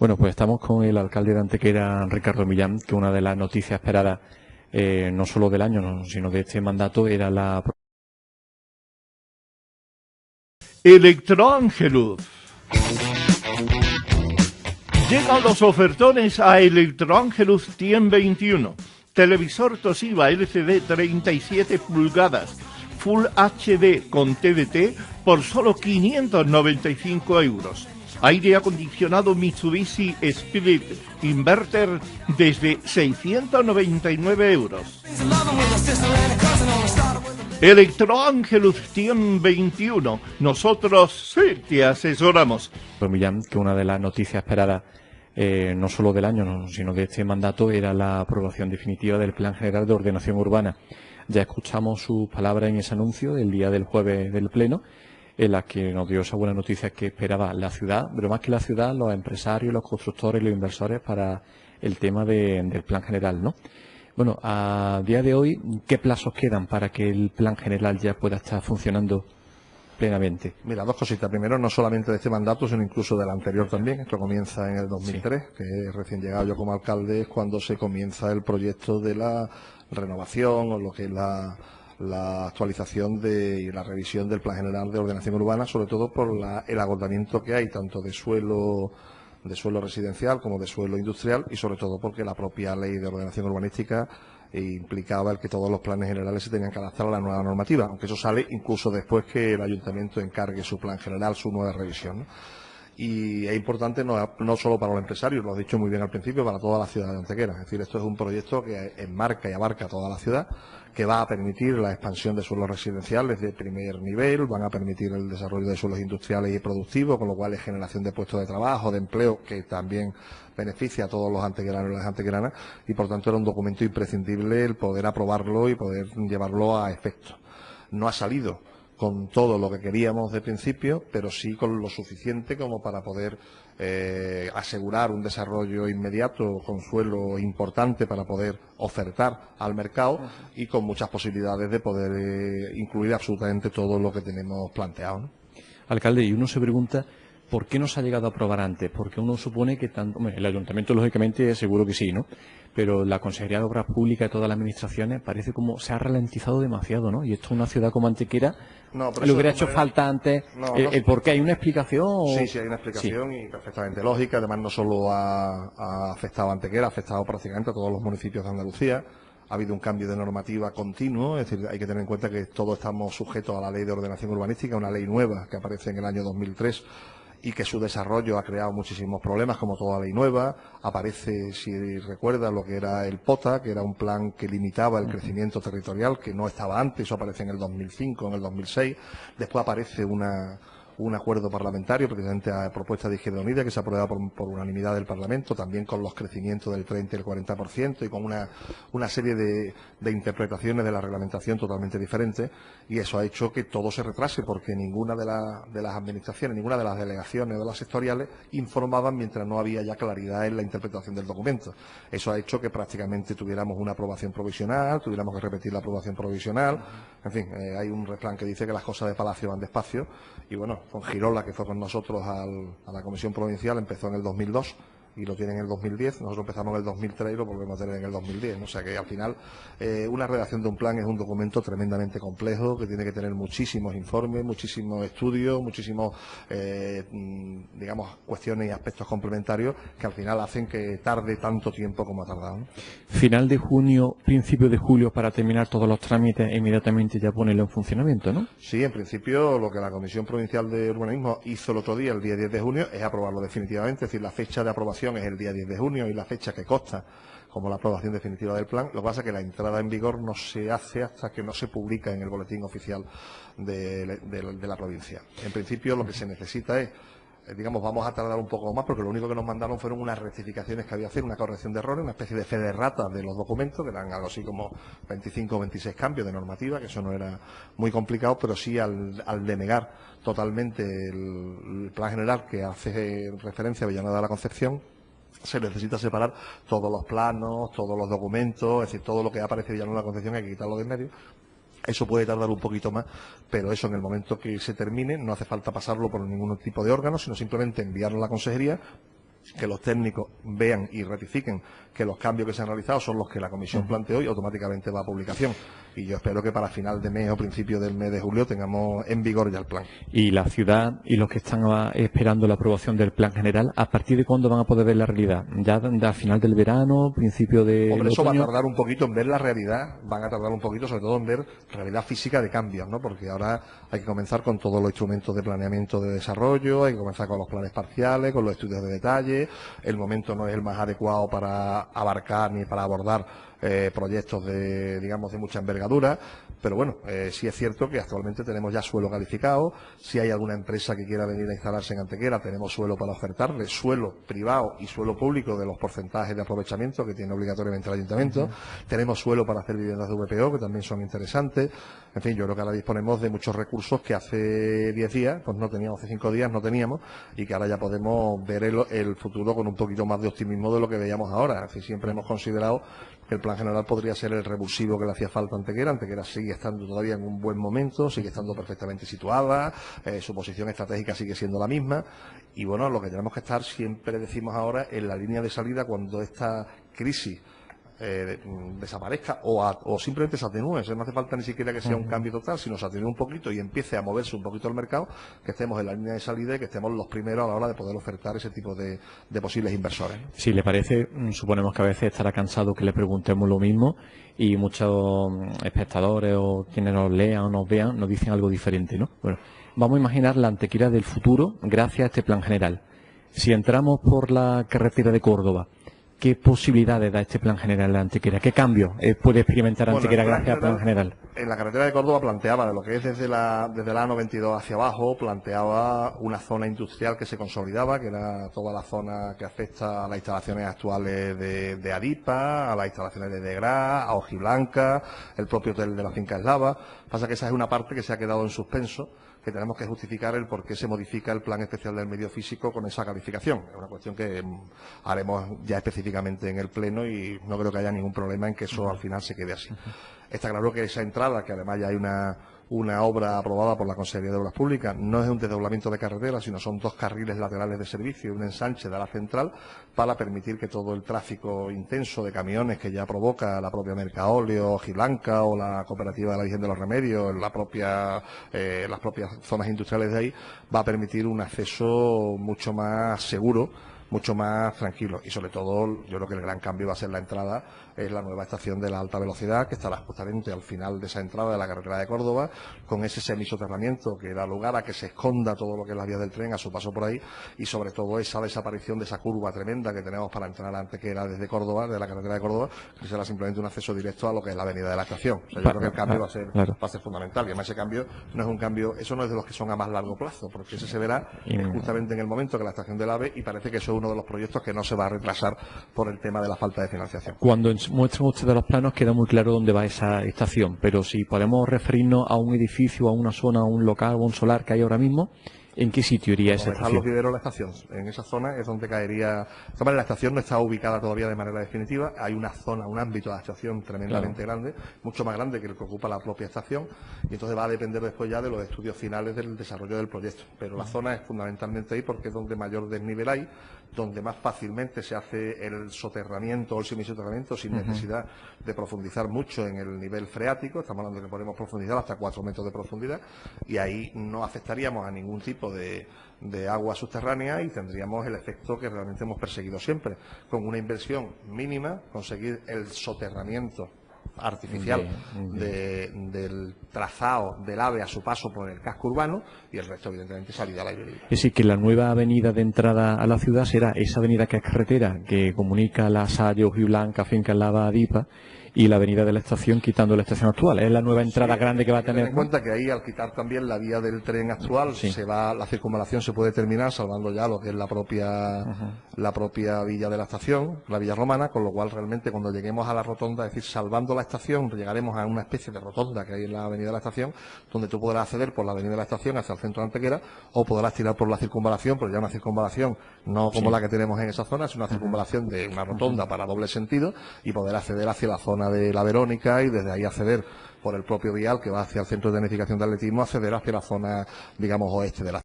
Bueno, pues estamos con el alcalde de Antequera, Ricardo Millán, que una de las noticias esperadas, no solo del año, sino de este mandato, era la... Electroángelus. Llegan los ofertones a Electroángelus 121. Televisor Toshiba LCD 37 pulgadas, Full HD con TDT por solo 595 euros. Aire acondicionado Mitsubishi Spirit Inverter desde 699 euros. Electroángelus 121. Nosotros sí te asesoramos. Millán, que una de las noticias esperadas, no solo del año, sino de este mandato, era la aprobación definitiva del Plan General de Ordenación Urbana. Ya escuchamos sus palabras en ese anuncio del día del jueves del Pleno, en la que nos dio esa buena noticia que esperaba la ciudad, pero más que la ciudad, los empresarios, los constructores y los inversores para el tema del Plan General, ¿no? Bueno, a día de hoy, ¿qué plazos quedan para que el Plan General ya pueda estar funcionando plenamente? Mira, dos cositas. Primero, no solamente de este mandato, sino incluso del anterior también. Esto comienza en el 2003, sí, que recién llegado yo como alcalde es cuando se comienza el proyecto de la renovación o lo que es la actualización y la revisión del Plan General de Ordenación Urbana, sobre todo por el agotamiento que hay tanto de suelo residencial como de suelo industrial y sobre todo porque la propia ley de ordenación urbanística implicaba el que todos los planes generales se tenían que adaptar a la nueva normativa, aunque eso sale incluso después que el ayuntamiento encargue su plan general, su nueva revisión, ¿no? Y es importante no solo para los empresarios, lo has dicho muy bien al principio, para toda la ciudad de Antequera. Es decir, esto es un proyecto que enmarca y abarca toda la ciudad, que va a permitir la expansión de suelos residenciales de primer nivel, van a permitir el desarrollo de suelos industriales y productivos, con lo cual es generación de puestos de trabajo, de empleo, que también beneficia a todos los antequeranos y las antequeranas, y por tanto era un documento imprescindible el poder aprobarlo y poder llevarlo a efecto. No ha salido con todo lo que queríamos de principio, pero sí con lo suficiente como para poder asegurar un desarrollo inmediato con suelo importante para poder ofertar al mercado y con muchas posibilidades de poder incluir absolutamente todo lo que tenemos planteado, ¿no? Alcalde, y uno se pregunta ¿por qué no se ha llegado a aprobar antes? Porque uno supone que tanto, el ayuntamiento lógicamente seguro que sí, ¿no? Pero la Consejería de Obras Públicas y todas las administraciones parece como se ha ralentizado demasiado, ¿no? Y esto es una ciudad como Antequera, le hubiera hecho falta antes el por qué. ¿Hay una explicación? Sí, hay una explicación y perfectamente lógica. Además, no solo ha afectado a Antequera, ha afectado prácticamente a todos los municipios de Andalucía. Ha habido un cambio de normativa continuo, es decir, hay que tener en cuenta que todos estamos sujetos a la Ley de Ordenación Urbanística, una ley nueva que aparece en el año 2003 y que su desarrollo ha creado muchísimos problemas, como toda ley nueva. Aparece, si recuerda, lo que era el POTA, que era un plan que limitaba el crecimiento territorial, que no estaba antes, eso aparece en el 2005, en el 2006. Después aparece un acuerdo parlamentario, precisamente a propuesta de Izquierda Unida, que se aprueba por unanimidad del Parlamento, también con los crecimientos del 30 y el 40%, y con una serie de interpretaciones de la reglamentación totalmente diferentes, y eso ha hecho que todo se retrase, porque ninguna de las administraciones, ninguna de las delegaciones o de las sectoriales informaban mientras no había ya claridad en la interpretación del documento. Eso ha hecho que prácticamente tuviéramos una aprobación provisional, tuviéramos que repetir la aprobación provisional. En fin, hay un refrán que dice que las cosas de palacio van despacio, y bueno, con Girola, que fue con nosotros a la Comisión Provincial, empezó en el 2002 y lo tiene en el 2010, nosotros empezamos en el 2003 y lo volvemos a tener en el 2010, o sea que al final una redacción de un plan es un documento tremendamente complejo que tiene que tener muchísimos informes, muchísimos estudios, muchísimos digamos cuestiones y aspectos complementarios que al final hacen que tarde tanto tiempo como ha tardado, ¿no? Final de junio, principio de julio para terminar todos los trámites e inmediatamente ya ponerlo en funcionamiento, ¿no? Sí, en principio lo que la Comisión Provincial de Urbanismo hizo el otro día, el día 10 de junio, es aprobarlo definitivamente, es decir, la fecha de aprobación es el día 10 de junio y la fecha que consta como la aprobación definitiva del plan. Lo que pasa es que la entrada en vigor no se hace hasta que no se publica en el boletín oficial de la provincia. En principio lo que se necesita es, digamos, vamos a tardar un poco más porque lo único que nos mandaron fueron unas rectificaciones que había que hacer, una corrección de errores, una especie de fe de rata de los documentos, que eran algo así como 25 o 26 cambios de normativa, que eso no era muy complicado, pero sí al denegar totalmente el plan general que hace referencia a Villanueva de la Concepción, se necesita separar todos los planos, todos los documentos, es decir, todo lo que aparece Villanueva de la Concepción hay que quitarlo de en medio. Eso puede tardar un poquito más, pero eso en el momento que se termine no hace falta pasarlo por ningún tipo de órgano, sino simplemente enviarlo a la consejería que los técnicos vean y ratifiquen que los cambios que se han realizado son los que la comisión planteó y automáticamente va a publicación. Y yo espero que para final de mes o principio del mes de julio tengamos en vigor ya el plan. Y la ciudad y los que están esperando la aprobación del plan general, ¿a partir de cuándo van a poder ver la realidad? ¿Ya a final del verano, principio de Hombre, eso otoño? va a tardar un poquito en ver la realidad, van a tardar un poquito sobre todo en ver realidad física de cambios, ¿no? Porque ahora hay que comenzar con todos los instrumentos de planeamiento de desarrollo, hay que comenzar con los planes parciales, con los estudios de detalle. El momento no es el más adecuado para abarcar ni para abordar proyectos de, digamos, de mucha envergadura, pero bueno, sí es cierto que actualmente tenemos ya suelo calificado. Si hay alguna empresa que quiera venir a instalarse en Antequera, tenemos suelo para ofertarle, suelo privado y suelo público de los porcentajes de aprovechamiento que tiene obligatoriamente el ayuntamiento. Tenemos suelo para hacer viviendas de VPO, que también son interesantes. En fin, yo creo que ahora disponemos de muchos recursos que hace 10 días, pues no teníamos, hace 5 días no teníamos, y que ahora ya podemos ver el futuro con un poquito más de optimismo de lo que veíamos ahora. Así siempre hemos considerado que el plan general podría ser el revulsivo que le hacía falta a Antequera. Antequera sigue estando todavía en un buen momento, sigue estando perfectamente situada, su posición estratégica sigue siendo la misma, y bueno, lo que tenemos que estar, siempre decimos ahora, en la línea de salida cuando esta crisis desaparezca o simplemente se atenúe. No hace falta ni siquiera que sea un cambio total, sino se atenúe un poquito y empiece a moverse un poquito el mercado, que estemos en la línea de salida y que estemos los primeros a la hora de poder ofertar ese tipo de posibles inversores, ¿no? Si le parece, suponemos que a veces estará cansado que le preguntemos lo mismo y muchos espectadores o quienes nos lean o nos vean nos dicen algo diferente, ¿no? Bueno, vamos a imaginar la Antequera del futuro gracias a este plan general. Si entramos por la carretera de Córdoba, ¿qué posibilidades da este plan general de Antequera? ¿Qué cambio puede experimentar Antequera gracias al plan general? En la carretera de Córdoba planteaba, de lo que es desde la A92 hacia abajo, planteaba una zona industrial que se consolidaba, que era toda la zona que afecta a las instalaciones actuales de Adipa, a las instalaciones de Degrá, a Ojiblanca, el propio hotel de la Finca Eslava. Pasa que esa es una parte que se ha quedado en suspenso, que tenemos que justificar el por qué se modifica el plan especial del medio físico con esa calificación. Es una cuestión que haremos ya específicamente en el Pleno y no creo que haya ningún problema en que eso al final se quede así. Está claro que esa entrada, que además ya hay una obra aprobada por la Consejería de Obras Públicas, no es un desdoblamiento de carretera, sino son 2 carriles laterales de servicio y un ensanche de la central para permitir que todo el tráfico intenso de camiones que ya provoca la propia Mercaolio, Ojiblanca o la Cooperativa de la Virgen de los Remedios, las propias zonas industriales de ahí, va a permitir un acceso mucho más seguro, mucho más tranquilo, y sobre todo yo creo que el gran cambio va a ser la entrada, es la nueva estación de la alta velocidad que estará justamente al final de esa entrada de la carretera de Córdoba, con ese semisoterramiento que da lugar a que se esconda todo lo que es la vía del tren a su paso por ahí, y sobre todo esa desaparición de esa curva tremenda que tenemos para entrar a Antequera desde Córdoba, de la carretera de Córdoba, que será simplemente un acceso directo a lo que es la avenida de la estación. O sea, yo creo que el cambio va a ser fundamental, y además ese cambio no es un cambio, eso no es de los que son a más largo plazo, porque ese se verá justamente en el momento que la estación del AVE, y parece que eso es uno de los proyectos que no se va a retrasar por el tema de la falta de financiación. Cuando muestran ustedes los planos queda muy claro dónde va esa estación, pero si podemos referirnos a un edificio, a una zona, a un local o un solar que hay ahora mismo, ¿en qué sitio iría esa estación? Los viveros de la estación. En esa zona es donde caería. La estación no está ubicada todavía de manera definitiva. Hay una zona, un ámbito de la estación tremendamente grande, mucho más grande que el que ocupa la propia estación, y entonces va a depender después ya de los estudios finales del desarrollo del proyecto. Pero la zona es fundamentalmente ahí porque es donde mayor desnivel hay, donde más fácilmente se hace el soterramiento o el semisoterramiento sin necesidad de profundizar mucho en el nivel freático. Estamos hablando de que podemos profundizar hasta 4 metros de profundidad, y ahí no afectaríamos a ningún tipo de agua subterránea y tendríamos el efecto que realmente hemos perseguido siempre, con una inversión mínima, conseguir el soterramiento artificial del trazado del AVE a su paso por el casco urbano, y el resto evidentemente salida al aire libre. Es decir, que la nueva avenida de entrada a la ciudad será esa avenida que es carretera, que comunica la Salle, Ojiblanca, Finca Eslava, Adipa, y la avenida de la estación, quitando la estación actual. Es la nueva entrada grande que va a tener. Ten en cuenta que ahí, al quitar también la vía del tren actual, la circunvalación se puede terminar salvando ya lo que es la propia villa de la estación, la villa romana, con lo cual realmente cuando lleguemos a la rotonda, es decir, salvando la estación, llegaremos a una especie de rotonda que hay en la avenida de la estación, donde tú podrás acceder por la avenida de la estación hacia el centro de Antequera, o podrás tirar por la circunvalación, pero ya una circunvalación no como la que tenemos en esa zona, es una circunvalación de una rotonda para doble sentido, y poder acceder hacia la zona de la Verónica, y desde ahí acceder por el propio vial que va hacia el centro de tecnificación de atletismo, acceder hacia la zona, digamos, oeste de la